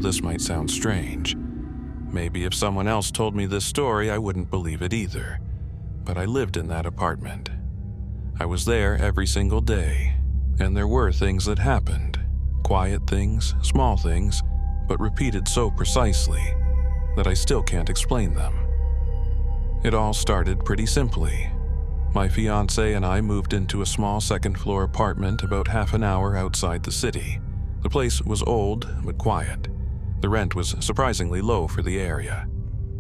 this might sound strange. Maybe if someone else told me this story, I wouldn't believe it either. But I lived in that apartment. I was there every single day, and there were things that happened. Quiet things, small things, but repeated so precisely that I still can't explain them. It all started pretty simply. My fiancé and I moved into a small second-floor apartment about half an hour outside the city. The place was old but quiet. The rent was surprisingly low for the area.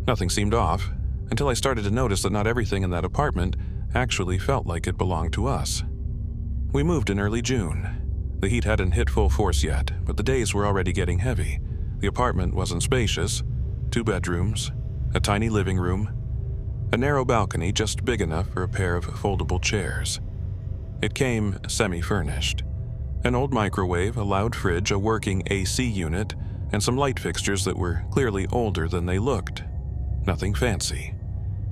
Nothing seemed off until I started to notice that not everything in that apartment actually felt like it belonged to us. We moved in early June. The heat hadn't hit full force yet, but the days were already getting heavy. The apartment wasn't spacious. 2 bedrooms, a tiny living room, a narrow balcony just big enough for a pair of foldable chairs. It came semi-furnished. An old microwave, a loud fridge, a working AC unit, and some light fixtures that were clearly older than they looked. Nothing fancy.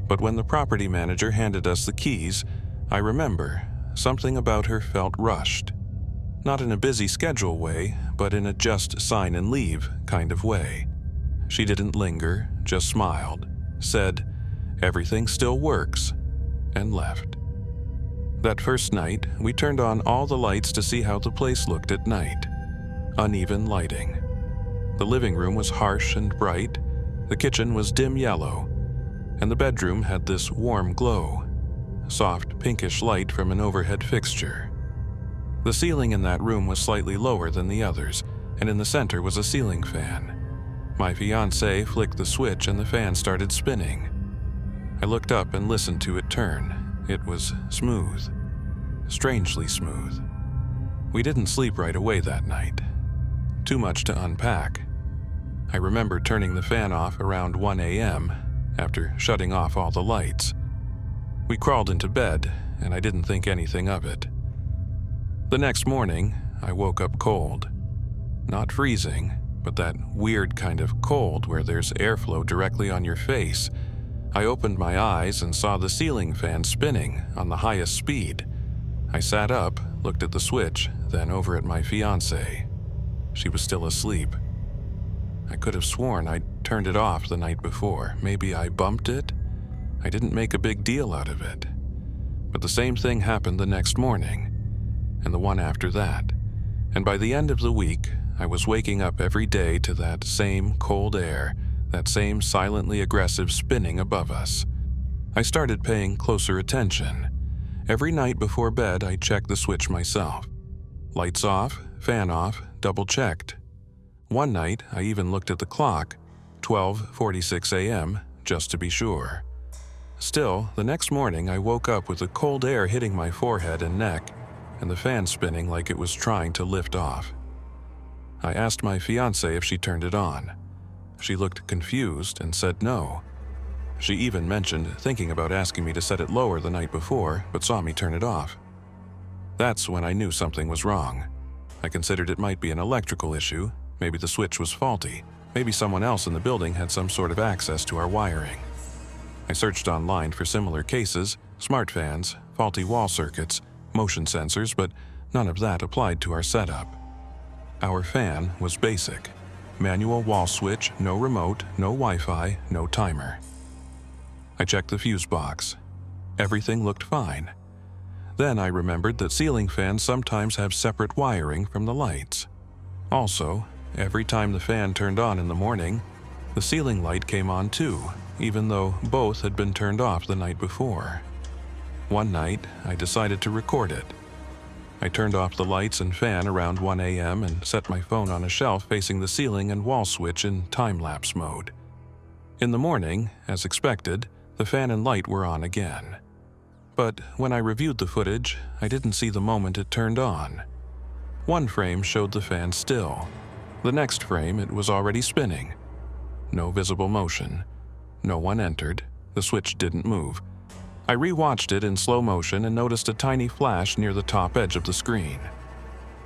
But when the property manager handed us the keys, I remember something about her felt rushed. Not in a busy schedule way, but in a just sign and leave kind of way. She didn't linger, just smiled, said, "Everything still works," and left. That first night, we turned on all the lights to see how the place looked at night. Uneven lighting. The living room was harsh and bright, the kitchen was dim yellow, and the bedroom had this warm glow, soft pinkish light from an overhead fixture. The ceiling in that room was slightly lower than the others, and in the center was a ceiling fan. My fiancé flicked the switch and the fan started spinning. I looked up and listened to it turn. It was smooth. Strangely smooth. We didn't sleep right away that night. Too much to unpack. I remember turning the fan off around 1 a.m. after shutting off all the lights. We crawled into bed, and I didn't think anything of it. The next morning, I woke up cold. Not freezing, but that weird kind of cold where there's airflow directly on your face. I opened my eyes and saw the ceiling fan spinning on the highest speed. I sat up, looked at the switch, then over at my fiancée. She was still asleep. I could have sworn I'd turned it off the night before. Maybe I bumped it? I didn't make a big deal out of it. But the same thing happened the next morning, and the one after that. And by the end of the week, I was waking up every day to that same cold air, that same silently aggressive spinning above us. I started paying closer attention. Every night before bed, I checked the switch myself. Lights off, fan off, double-checked. One night, I even looked at the clock, 12:46 a.m., just to be sure. Still, the next morning, I woke up with the cold air hitting my forehead and neck, and the fan spinning like it was trying to lift off. I asked my fiancée if she turned it on. She looked confused and said no. She even mentioned thinking about asking me to set it lower the night before, but saw me turn it off. That's when I knew something was wrong. I considered it might be an electrical issue. Maybe the switch was faulty. Maybe someone else in the building had some sort of access to our wiring. I searched online for similar cases, smart fans, faulty wall circuits, motion sensors, but none of that applied to our setup. Our fan was basic. Manual wall switch, no remote, no Wi-Fi, no timer. I checked the fuse box. Everything looked fine. Then I remembered that ceiling fans sometimes have separate wiring from the lights. Also, every time the fan turned on in the morning, the ceiling light came on too, even though both had been turned off the night before. One night, I decided to record it. I turned off the lights and fan around 1 a.m. and set my phone on a shelf facing the ceiling and wall switch in time-lapse mode. In the morning, as expected, the fan and light were on again. But when I reviewed the footage, I didn't see the moment it turned on. One frame showed the fan still. The next frame, it was already spinning. No visible motion. No one entered. The switch didn't move. I rewatched it in slow motion and noticed a tiny flash near the top edge of the screen.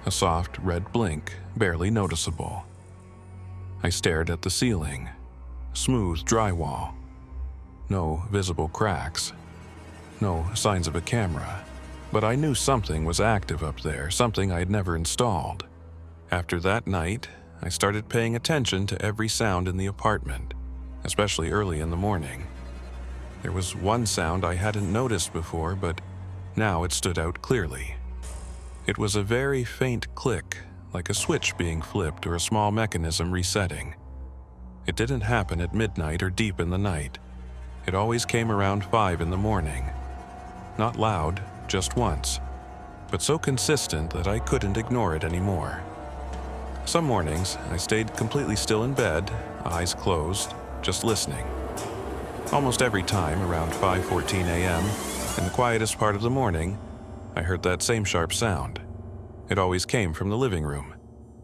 A soft red blink, barely noticeable. I stared at the ceiling. Smooth drywall. No visible cracks. No signs of a camera. But I knew something was active up there, something I'd never installed. After that night, I started paying attention to every sound in the apartment, especially early in the morning. There was one sound I hadn't noticed before, but now it stood out clearly. It was a very faint click, like a switch being flipped or a small mechanism resetting. It didn't happen at midnight or deep in the night. It always came around 5 in the morning. Not loud, just once, but so consistent that I couldn't ignore it anymore. Some mornings, I stayed completely still in bed, eyes closed, just listening. Almost every time, around 5:14 a.m., in the quietest part of the morning, I heard that same sharp sound. It always came from the living room.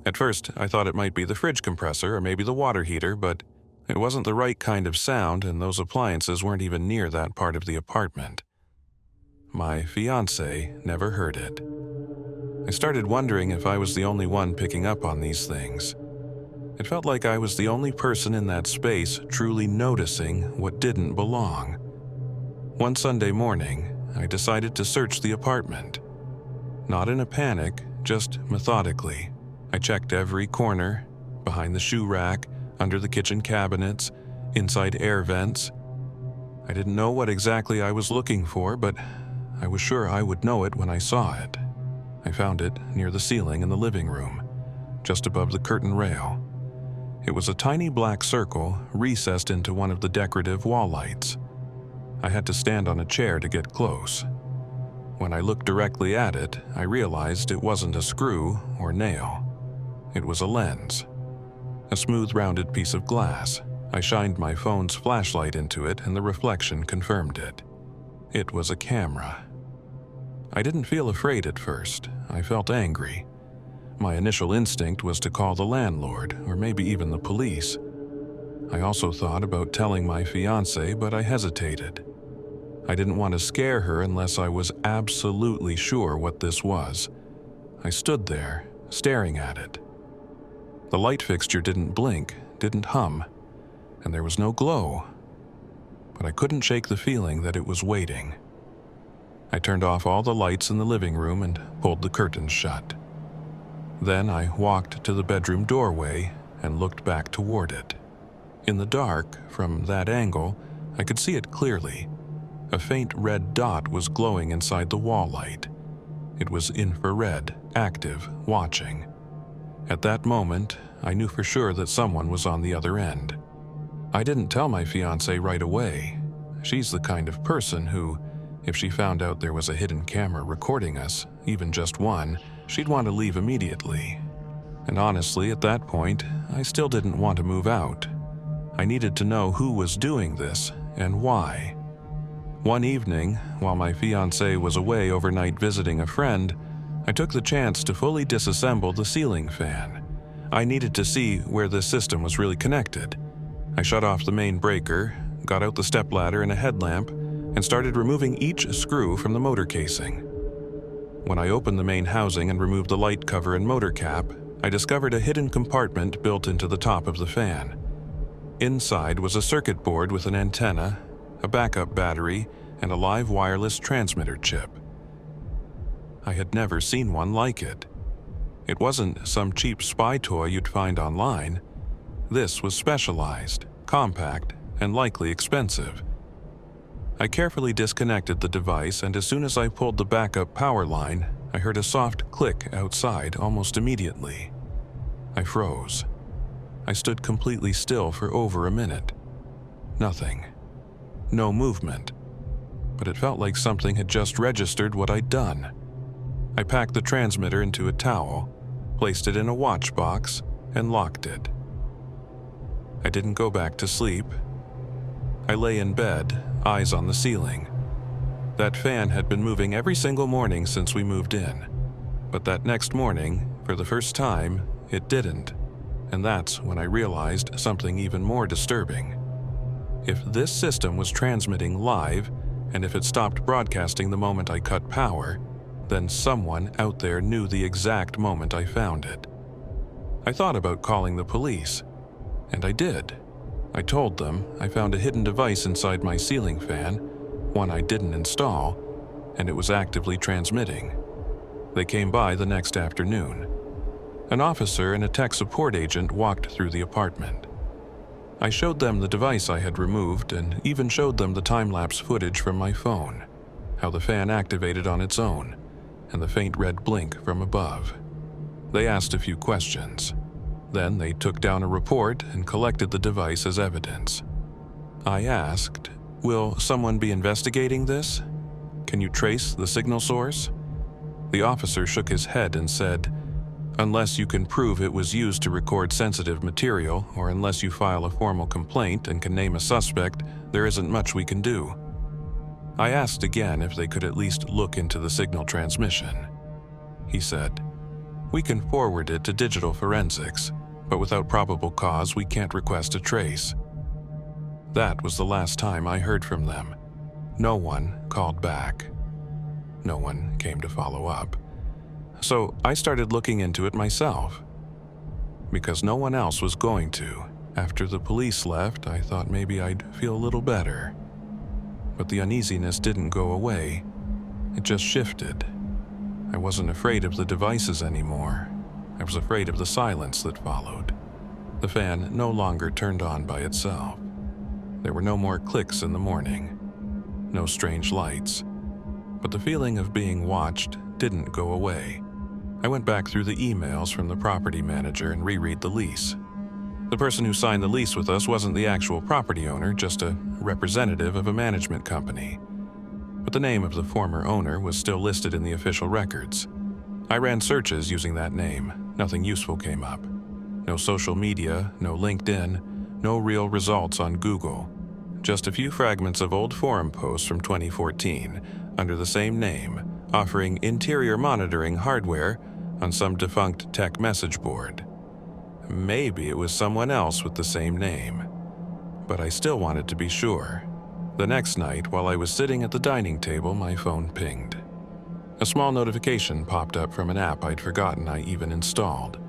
At first, I thought it might be the fridge compressor or maybe the water heater, but it wasn't the right kind of sound, and those appliances weren't even near that part of the apartment. My fiancé never heard it. I started wondering if I was the only one picking up on these things. It felt like I was the only person in that space truly noticing what didn't belong. One Sunday morning, I decided to search the apartment. Not in a panic, just methodically. I checked every corner, behind the shoe rack, under the kitchen cabinets, inside air vents. I didn't know what exactly I was looking for, but I was sure I would know it when I saw it. I found it near the ceiling in the living room, just above the curtain rail. It was a tiny black circle recessed into one of the decorative wall lights. I had to stand on a chair to get close. When I looked directly at it, I realized it wasn't a screw or nail. It was a lens. A smooth, rounded piece of glass. I shined my phone's flashlight into it, and the reflection confirmed it. It was a camera. I didn't feel afraid at first. I felt angry. My initial instinct was to call the landlord, or maybe even the police. I also thought about telling my fiancée, but I hesitated. I didn't want to scare her unless I was absolutely sure what this was. I stood there, staring at it. The light fixture didn't blink, didn't hum, and there was no glow. But I couldn't shake the feeling that it was waiting. I turned off all the lights in the living room and pulled the curtains shut. Then I walked to the bedroom doorway and looked back toward it. In the dark, from that angle, I could see it clearly. A faint red dot was glowing inside the wall light. It was infrared, active, watching. At that moment, I knew for sure that someone was on the other end. I didn't tell my fiancée right away. She's the kind of person who, if she found out there was a hidden camera recording us, even just one, she'd want to leave immediately. And honestly, at that point, I still didn't want to move out. I needed to know who was doing this and why. One evening, while my fiancée was away overnight visiting a friend, I took the chance to fully disassemble the ceiling fan. I needed to see where this system was really connected. I shut off the main breaker, got out the stepladder and a headlamp, and started removing each screw from the motor casing. When I opened the main housing and removed the light cover and motor cap, I discovered a hidden compartment built into the top of the fan. Inside was a circuit board with an antenna, a backup battery, and a live wireless transmitter chip. I had never seen one like it. It wasn't some cheap spy toy you'd find online. This was specialized, compact, and likely expensive. I carefully disconnected the device, and as soon as I pulled the backup power line, I heard a soft click outside almost immediately. I froze. I stood completely still for over a minute. Nothing. No movement. But it felt like something had just registered what I'd done. I packed the transmitter into a towel, placed it in a watch box, and locked it. I didn't go back to sleep. I lay in bed, eyes on the ceiling. That fan had been moving every single morning since we moved in. But that next morning, for the first time, it didn't. And that's when I realized something even more disturbing. If this system was transmitting live, and if it stopped broadcasting the moment I cut power, then someone out there knew the exact moment I found it. I thought about calling the police, and I did. I told them I found a hidden device inside my ceiling fan, one I didn't install, and it was actively transmitting. They came by the next afternoon. An officer and a tech support agent walked through the apartment. I showed them the device I had removed and even showed them the time-lapse footage from my phone, how the fan activated on its own, and the faint red blink from above. They asked a few questions. Then they took down a report and collected the device as evidence. I asked, "Will someone be investigating this? Can you trace the signal source?" The officer shook his head and said, "Unless you can prove it was used to record sensitive material, or unless you file a formal complaint and can name a suspect, there isn't much we can do." I asked again if they could at least look into the signal transmission. He said, "We can forward it to digital forensics, but without probable cause we can't request a trace." That was the last time I heard from them. No one called back. No one came to follow up. So I started looking into it myself. Because no one else was going to. After the police left, I thought maybe I'd feel a little better. But the uneasiness didn't go away. It just shifted. I wasn't afraid of the devices anymore. I was afraid of the silence that followed. The fan no longer turned on by itself. There were no more clicks in the morning. No strange lights. But the feeling of being watched didn't go away. I went back through the emails from the property manager and reread the lease. The person who signed the lease with us wasn't the actual property owner, just a representative of a management company. But the name of the former owner was still listed in the official records. I ran searches using that name. Nothing useful came up. No social media, no LinkedIn, no real results on Google. Just a few fragments of old forum posts from 2014 under the same name, offering interior monitoring hardware on some defunct tech message board. Maybe it was someone else with the same name. But I still wanted to be sure. The next night, while I was sitting at the dining table, my phone pinged. A small notification popped up from an app I'd forgotten I even installed.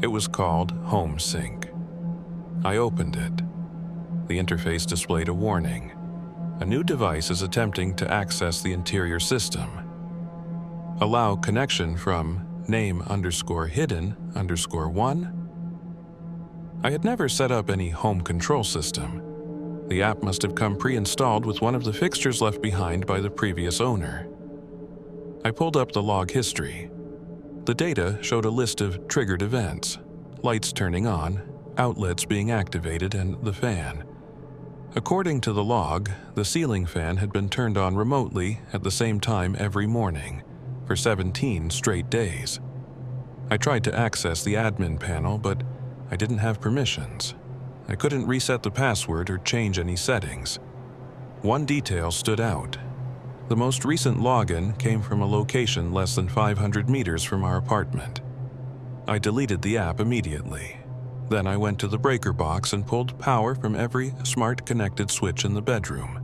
It was called Home Sync. I opened it. The interface displayed a warning. A new device is attempting to access the interior system. Allow connection from name_hidden_1. I had never set up any home control system. The app must have come pre-installed with one of the fixtures left behind by the previous owner. I pulled up the log history. The data showed a list of triggered events, lights turning on, outlets being activated, and the fan. According to the log, the ceiling fan had been turned on remotely at the same time every morning for 17 straight days. I tried to access the admin panel, but I didn't have permissions. I couldn't reset the password or change any settings. One detail stood out. The most recent login came from a location less than 500 meters from our apartment. I deleted the app immediately. Then I went to the breaker box and pulled power from every smart connected switch in the bedroom.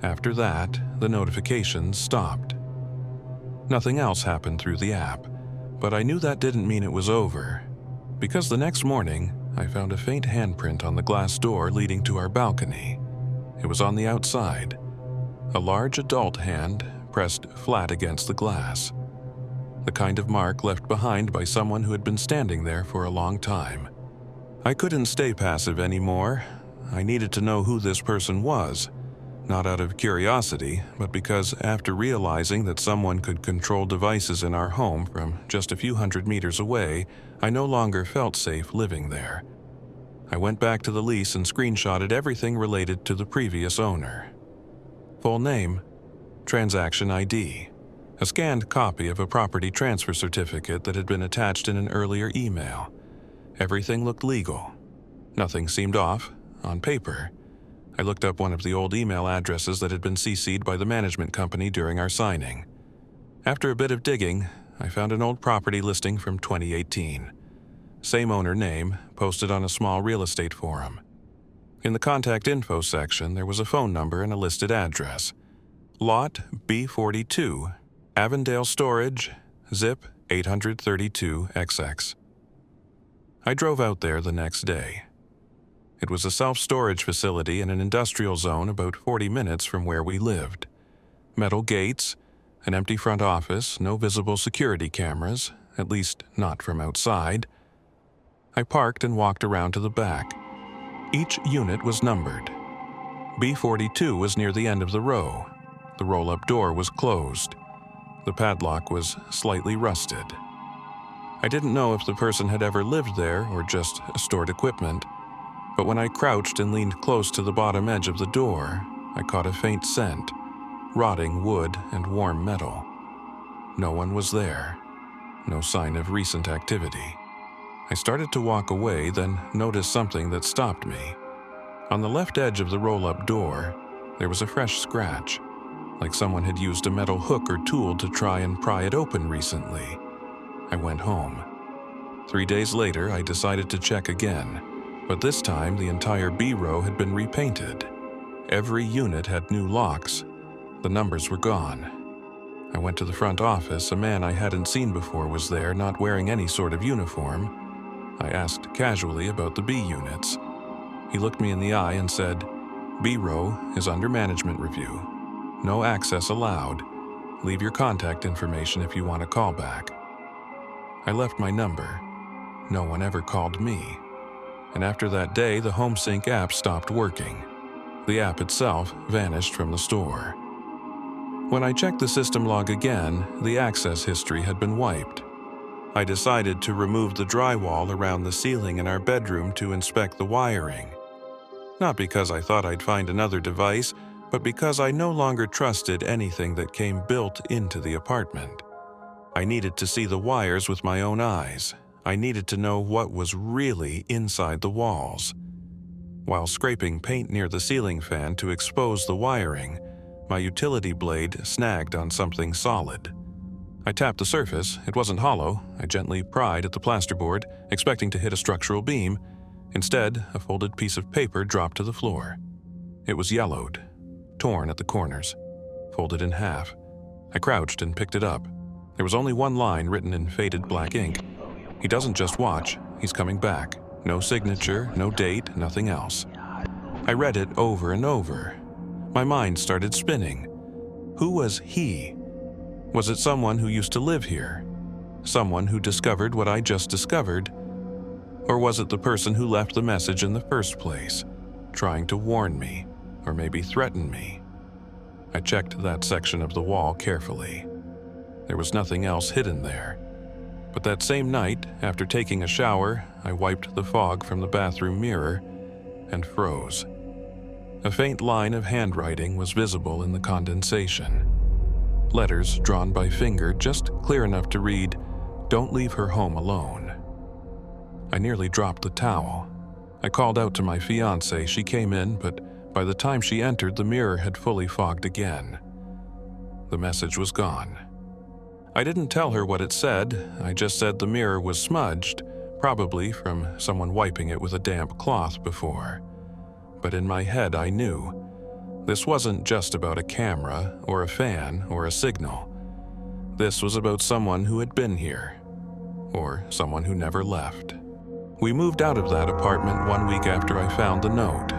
After that, the notifications stopped. Nothing else happened through the app, but I knew that didn't mean it was over. Because the next morning, I found a faint handprint on the glass door leading to our balcony. It was on the outside. A large adult hand pressed flat against the glass. The kind of mark left behind by someone who had been standing there for a long time. I couldn't stay passive anymore. I needed to know who this person was, not out of curiosity, but because after realizing that someone could control devices in our home from just a few hundred meters away, I no longer felt safe living there. I went back to the lease and screenshotted everything related to the previous owner. Full name, transaction ID, a scanned copy of a property transfer certificate that had been attached in an earlier email. Everything looked legal. Nothing seemed off, on paper. I looked up one of the old email addresses that had been CC'd by the management company during our signing. After a bit of digging, I found an old property listing from 2018. Same owner name, posted on a small real estate forum. In the contact info section, there was a phone number and a listed address. Lot B42, Avondale Storage, zip 832XX. I drove out there the next day. It was a self-storage facility in an industrial zone about 40 minutes from where we lived. Metal gates, an empty front office, no visible security cameras, at least not from outside. I parked and walked around to the back. Each unit was numbered. B42 was near the end of the row. The roll-up door was closed. The padlock was slightly rusted. I didn't know if the person had ever lived there or just stored equipment, but when I crouched and leaned close to the bottom edge of the door, I caught a faint scent, rotting wood and warm metal. No one was there. No sign of recent activity. I started to walk away, then noticed something that stopped me. On the left edge of the roll-up door, there was a fresh scratch, like someone had used a metal hook or tool to try and pry it open recently. I went home. 3 days later, I decided to check again, but this time the entire B row had been repainted. Every unit had new locks. The numbers were gone. I went to the front office. A man I hadn't seen before was there, not wearing any sort of uniform. I asked casually about the B units. He looked me in the eye and said, "B row is under management review. No access allowed. Leave your contact information if you want a call back." I left my number. No one ever called me. And after that day, the HomeSync app stopped working. The app itself vanished from the store. When I checked the system log again, the access history had been wiped. I decided to remove the drywall around the ceiling in our bedroom to inspect the wiring. Not because I thought I'd find another device, but because I no longer trusted anything that came built into the apartment. I needed to see the wires with my own eyes. I needed to know what was really inside the walls. While scraping paint near the ceiling fan to expose the wiring, my utility blade snagged on something solid. I tapped the surface. It wasn't hollow. I gently pried at the plasterboard, expecting to hit a structural beam. Instead, a folded piece of paper dropped to the floor. It was yellowed, torn at the corners, folded in half. I crouched and picked it up. There was only one line written in faded black ink. "He doesn't just watch, he's coming back." No signature, no date, nothing else. I read it over and over. My mind started spinning. Who was he? Was it someone who used to live here? Someone who discovered what I just discovered? Or was it the person who left the message in the first place, trying to warn me, or maybe threaten me? I checked that section of the wall carefully. There was nothing else hidden there. But that same night, after taking a shower, I wiped the fog from the bathroom mirror and froze. A faint line of handwriting was visible in the condensation. Letters drawn by finger, just clear enough to read, "Don't leave her home alone." I nearly dropped the towel. I called out to my fiancée. She came in, but by the time she entered, the mirror had fully fogged again. The message was gone. I didn't tell her what it said. I just said the mirror was smudged, probably from someone wiping it with a damp cloth before. But in my head, I knew. This wasn't just about a camera, or a fan, or a signal. This was about someone who had been here, or someone who never left. We moved out of that apartment 1 week after I found the note.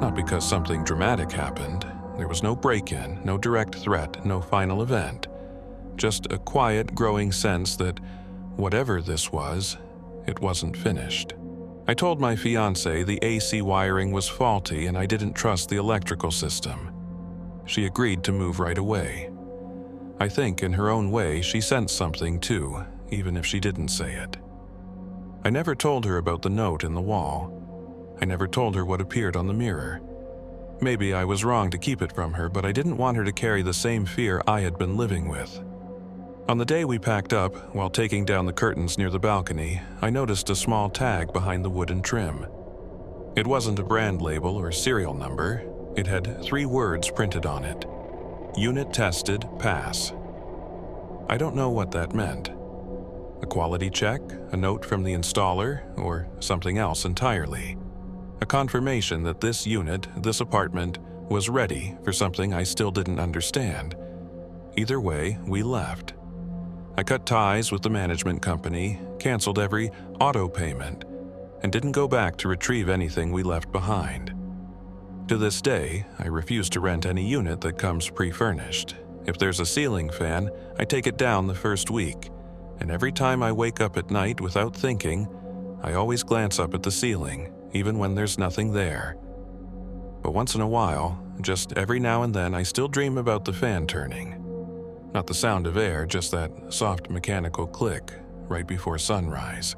Not because something dramatic happened. There was no break-in, no direct threat, no final event. Just a quiet, growing sense that whatever this was, it wasn't finished. I told my fiancée the AC wiring was faulty and I didn't trust the electrical system. She agreed to move right away. I think in her own way she sensed something too, even if she didn't say it. I never told her about the note in the wall. I never told her what appeared on the mirror. Maybe I was wrong to keep it from her, but I didn't want her to carry the same fear I had been living with. On the day we packed up, while taking down the curtains near the balcony, I noticed a small tag behind the wooden trim. It wasn't a brand label or serial number. It had 3 words printed on it. Unit tested, pass. I don't know what that meant. A quality check, a note from the installer, or something else entirely. A confirmation that this unit, this apartment, was ready for something I still didn't understand. Either way, we left. I cut ties with the management company, canceled every auto payment, and didn't go back to retrieve anything we left behind. To this day, I refuse to rent any unit that comes pre-furnished. If there's a ceiling fan, I take it down the first week, And every time I wake up at night without thinking, I always glance up at the ceiling, even when there's nothing there. But once in a while, just every now and then, I still dream about the fan turning. Not the sound of air, just that soft mechanical click right before sunrise.